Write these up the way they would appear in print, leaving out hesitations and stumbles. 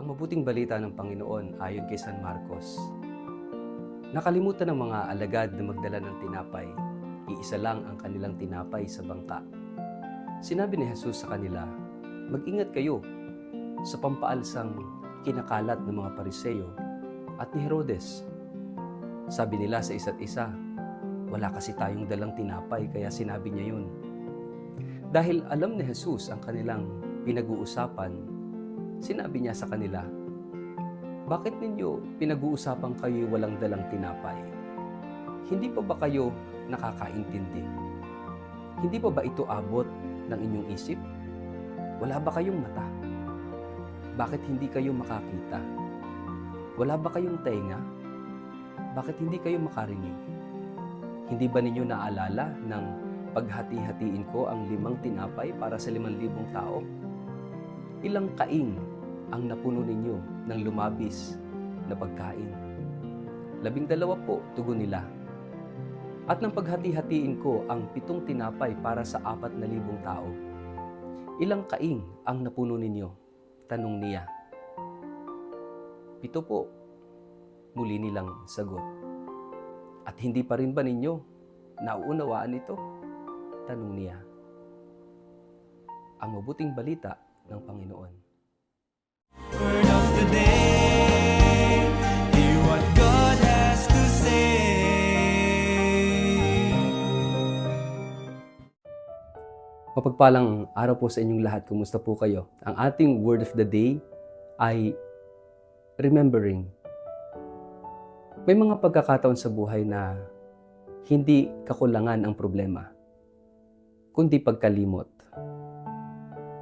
Ang mabuting balita ng Panginoon ayon kay San Marcos. Nakalimutan ng mga alagad na magdala ng tinapay. Iisa lang ang kanilang tinapay sa bangka. Sinabi ni Jesus sa kanila, "Mag-ingat kayo sa pampaalsang kinakalat ng mga Pariseo at ni Herodes." Sabi nila sa isa't isa, "Wala kasi tayong dalang tinapay kaya sinabi niya yun." Dahil alam ni Jesus ang kanilang pinag-uusapan, sinabi niya sa kanila, "Bakit ninyo pinag-uusapan kayo walang dalang tinapay? Hindi pa ba kayo nakakaintindi? Hindi pa ba ito abot ng inyong isip? Wala ba kayong mata? Bakit hindi kayo makakita? Wala ba kayong tenga? Bakit hindi kayo makarinig? Hindi ba ninyo naalala ng paghati-hatiin ko ang 5 tinapay para sa 5,000 tao? Ilang kaing ang napuno ninyo ng lumabis na pagkain?" 12 po, tugon nila. "At nang paghati-hatiin ko ang 7 tinapay para sa 4,000 tao, ilang kaing ang napuno ninyo?" Tanong niya. "7 po," muli nilang sagot. "At hindi pa rin ba ninyo nauunawaan ito?" Tanong niya. Ang mabuting balita ng Panginoon. Word of the day, hear what God has to say. Mapagpalang araw po sa inyong lahat. Kumusta po kayo? Ang ating word of the day ay remembering. May mga pagkakataon sa buhay na hindi kakulangan ang problema, kundi pagkalimot.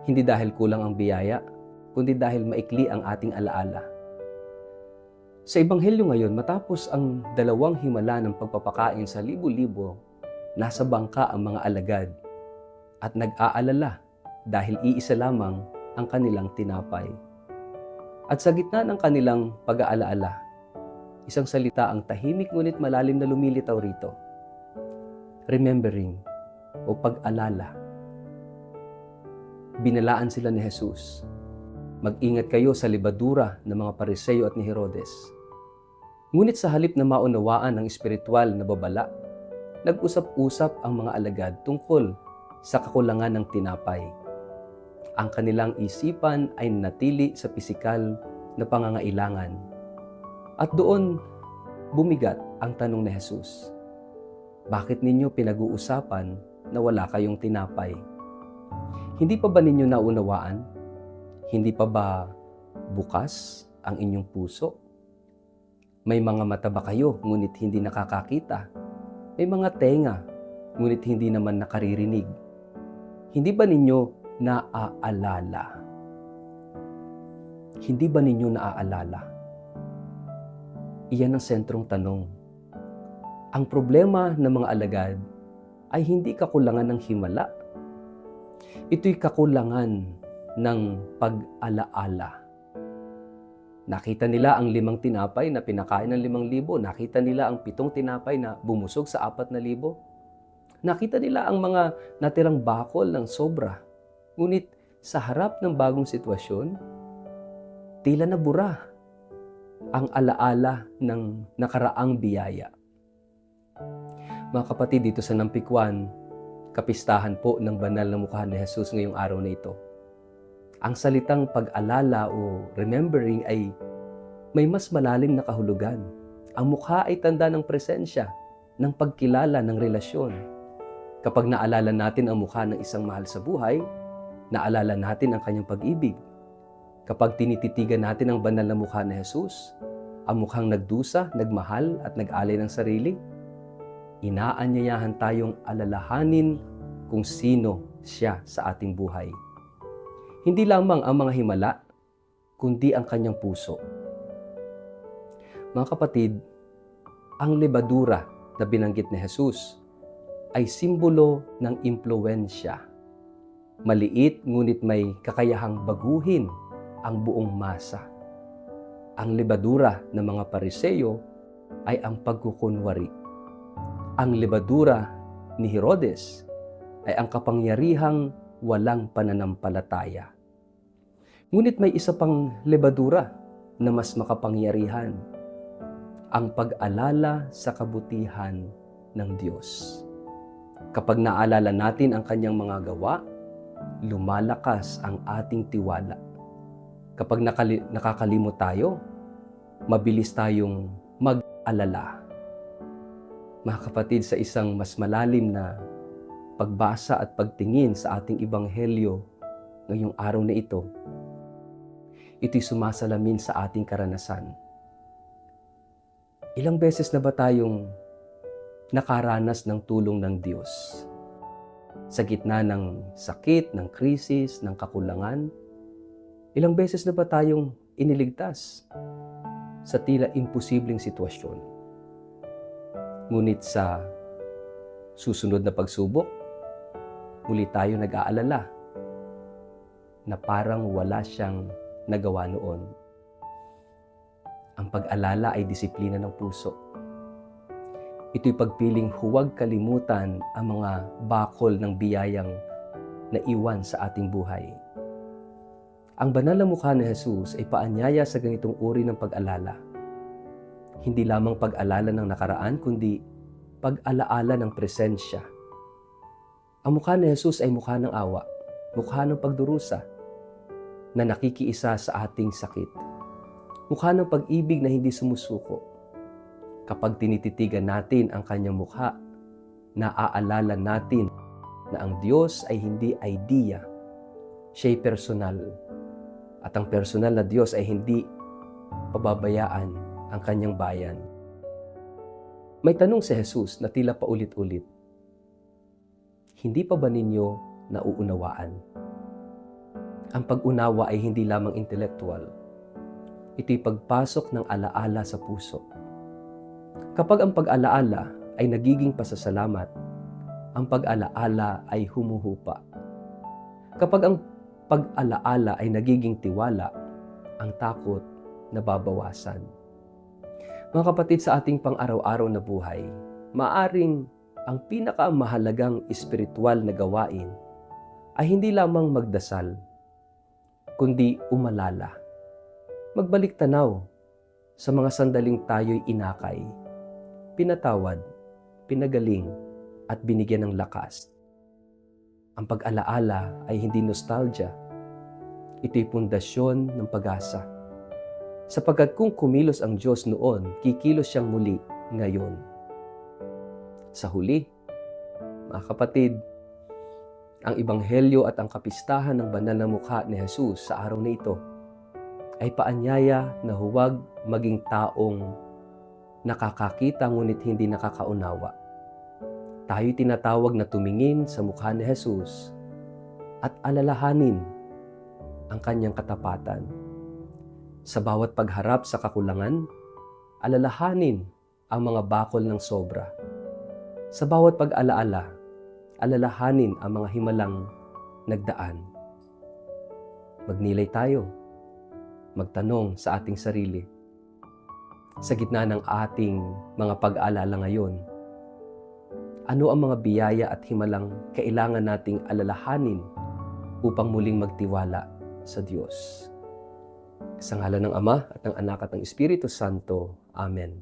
Hindi dahil kulang ang biyaya, kundi dahil maikli ang ating alaala. Sa Ebanghelyo ngayon, matapos ang 2 himala ng pagpapakain sa libo-libo, nasa bangka ang mga alagad at nag-aalala dahil iisa lamang ang kanilang tinapay. At sa gitna ng kanilang pag-aalaala, isang salita ang tahimik ngunit malalim na lumilitaw rito. Remembering o pag-alala. Binalaan sila ni Jesus, "Mag-ingat kayo sa libadura ng mga Pariseo at ni Herodes." Ngunit sa halip na maunawaan ang espiritual na babala, nag-usap-usap ang mga alagad tungkol sa kakulangan ng tinapay. Ang kanilang isipan ay natili sa pisikal na pangangailangan. At doon bumigat ang tanong ni Jesus, "Bakit ninyo pinag-uusapan na wala kayong tinapay? Hindi pa ba ninyo naunawaan? Hindi pa ba bukas ang inyong puso? May mga mata ba kayo ngunit hindi nakakakita? May mga tenga ngunit hindi naman nakaririnig? Hindi ba ninyo naaalala?" Hindi ba ninyo naaalala? Iyan ang sentrong tanong. Ang problema ng mga alagad ay hindi kakulangan ng himala. Ito'y kakulangan ng pag-alaala. Nakita nila ang 5 tinapay na pinakain ng 5,000. Nakita nila ang 7 tinapay na bumusog sa 4,000. Nakita nila ang mga natirang bakol ng sobra. Ngunit sa harap ng bagong sitwasyon, tila nabura ang alaala ng nakaraang biyaya. Mga kapatid, dito sa Nampikwan, kapistahan po ng banal na mukha ni Jesus ngayong araw na ito. Ang salitang pag-alala o remembering ay may mas malalim na kahulugan. Ang mukha ay tanda ng presensya, ng pagkilala, ng relasyon. Kapag naalala natin ang mukha ng isang mahal sa buhay, naalala natin ang kanyang pag-ibig. Kapag tinititigan natin ang banal na mukha ni Jesus, ang mukhang nagdusa, nagmahal at nag-alay ng sarili, inaanyayahan tayong alalahanin kung sino siya sa ating buhay. Hindi lamang ang mga himala, kundi ang kanyang puso. Mga kapatid, ang lebadura na binanggit ni Jesus ay simbolo ng impluwensya. Maliit ngunit may kakayahang baguhin ang buong masa. Ang lebadura ng mga Pariseo ay ang pagkukunwari. Ang lebadura ni Herodes ay ang kapangyarihang walang pananampalataya. Ngunit may isa pang lebadura na mas makapangyarihan, ang pag-alala sa kabutihan ng Diyos. Kapag naalala natin ang kanyang mga gawa, lumalakas ang ating tiwala. Kapag nakakalimot tayo, mabilis tayong mag-alala. Mga kapatid, sa isang mas malalim na pagbasa at pagtingin sa ating ebanghelyo ngayong araw na ito, ito'y sumasalamin sa ating karanasan. Ilang beses na ba tayong nakaranas ng tulong ng Diyos? Sa gitna ng sakit, ng krisis, ng kakulangan, ilang beses na ba tayong iniligtas sa tila imposibleng sitwasyon? Ngunit sa susunod na pagsubok, muli tayo nag-aalala na parang wala siyang nagawa noon. Ang pag-alala ay disiplina ng puso. Ito'y pagpiling huwag kalimutan ang mga bakol ng biyayang naiwan sa ating buhay. Ang banal na mukha ni Jesus ay paanyaya sa ganitong uri ng pag-alala. Hindi lamang pag-alala ng nakaraan, kundi pag-alaala ng presensya. Ang mukha ni Jesus ay mukha ng awa, mukha ng pagdurusa, na nakikiisa sa ating sakit. Mukha ng pag-ibig na hindi sumusuko. Kapag tinititigan natin ang kanyang mukha, naaalala natin na ang Diyos ay hindi idea, siya'y personal. At ang personal na Diyos ay hindi pababayaan ang kanyang bayan. May tanong si Jesus na tila paulit-ulit, hindi pa ba ninyo nauunawaan? Ang pag-unawa ay hindi lamang intellectual. Ito'y pagpasok ng alaala sa puso. Kapag ang pag-alaala ay nagiging pasasalamat, ang pag-alaala ay humuhupa. Kapag ang pag-alaala ay nagiging tiwala, ang takot nababawasan. Mga kapatid, sa ating pang-araw-araw na buhay, maaring ang pinakamahalagang espiritual na gawain ay hindi lamang magdasal, kundi umalala. Magbalik tanaw sa mga sandaling tayo'y inakay, pinatawad, pinagaling, at binigyan ng lakas. Ang pag-alaala ay hindi nostalgia. Ito'y pundasyon ng pag-asa. Sapagkat kung kumilos ang Diyos noon, kikilos siyang muli ngayon. Sa huli, mga kapatid, ang ebanghelyo at ang kapistahan ng banal na mukha ni Jesus sa araw na ito ay paanyaya na huwag maging taong nakakakita ngunit hindi nakakaunawa. Tayo'y tinatawag na tumingin sa mukha ni Jesus at alalahanin ang kanyang katapatan. Sa bawat pagharap sa kakulangan, alalahanin ang mga bakol ng sobra. Sa bawat pag-alaala, alalahanin ang mga himalang nagdaan. Magnilay tayo. Magtanong sa ating sarili. Sa gitna ng ating mga pag-aalala ngayon, ano ang mga biyaya at himalang kailangan nating alalahanin upang muling magtiwala sa Diyos? Sa ngalan ng Ama at ng Anak at ng Espiritu Santo. Amen.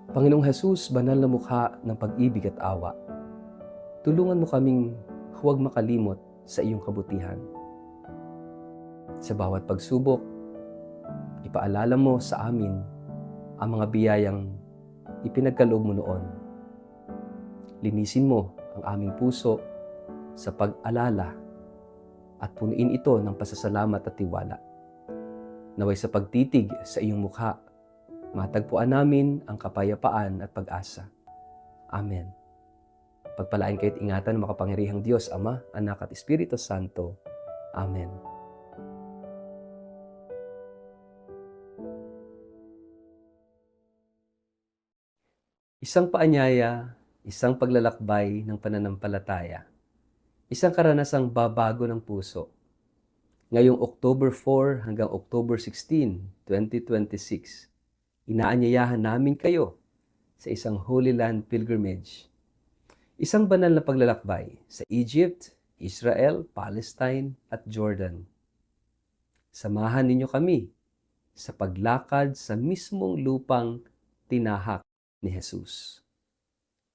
Panginoong Jesus, banal na mukha ng pag-ibig at awa, tulungan mo kaming huwag makalimot sa iyong kabutihan. Sa bawat pagsubok, ipaalala mo sa amin ang mga biyayang ipinagkaloob mo noon. Linisin mo ang aming puso sa pag-alala at punuin ito ng pasasalamat at tiwala. Naway sa pagtitig sa iyong mukha, matagpuan namin ang kapayapaan at pag-asa. Amen. Pagpalain kayo't ingatan ng makapangyarihang Diyos, Ama, Anak at Espiritu Santo. Amen. Isang paanyaya, isang paglalakbay ng pananampalataya, isang karanasang babago ng puso. Ngayong October 4 hanggang October 16, 2026, inaanyayahan namin kayo sa isang Holy Land Pilgrimage. Isang banal na paglalakbay sa Egypt, Israel, Palestine at Jordan. Samahan ninyo kami sa paglakad sa mismong lupang tinahak ni Jesus.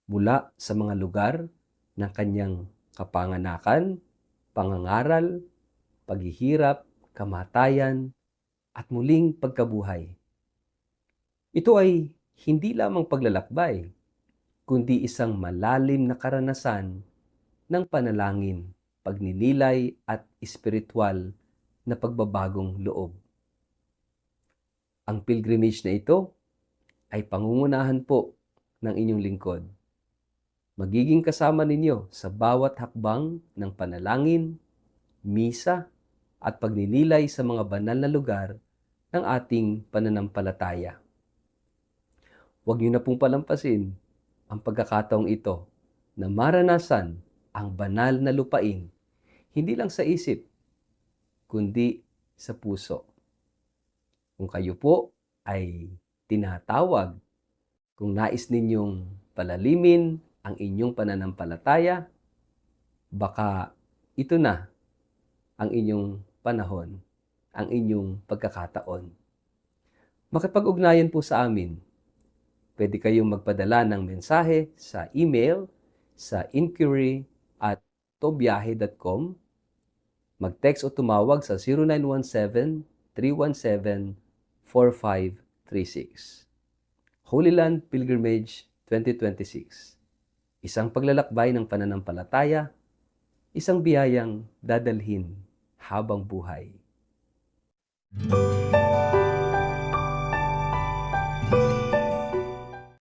Mula sa mga lugar ng kanyang kapanganakan, pangangaral, paghihirap, kamatayan, at muling pagkabuhay. Ito ay hindi lamang paglalakbay, kundi isang malalim na karanasan ng panalangin, pagninilay at espiritual na pagbabagong loob. Ang pilgrimage na ito ay pangungunahan po ng inyong lingkod. Magiging kasama ninyo sa bawat hakbang ng panalangin, misa, at pagninilay sa mga banal na lugar ng ating pananampalataya. Huwag niyo na pong palampasin ang pagkakataong ito na maranasan ang banal na lupain, hindi lang sa isip, kundi sa puso. Kung kayo po ay tinatawag, kung nais ninyong palalimin ang inyong pananampalataya, baka ito na ang inyong panahon, ang inyong pagkakataon. Makipag-ugnayan po sa amin. Pwede kayong magpadala ng mensahe sa email sa inquiry@tobiyahe.com, mag-text o tumawag sa 0917-317-4536. Holy Land Pilgrimage 2026. Isang paglalakbay ng pananampalataya, isang biyayang dadalhin habang buhay.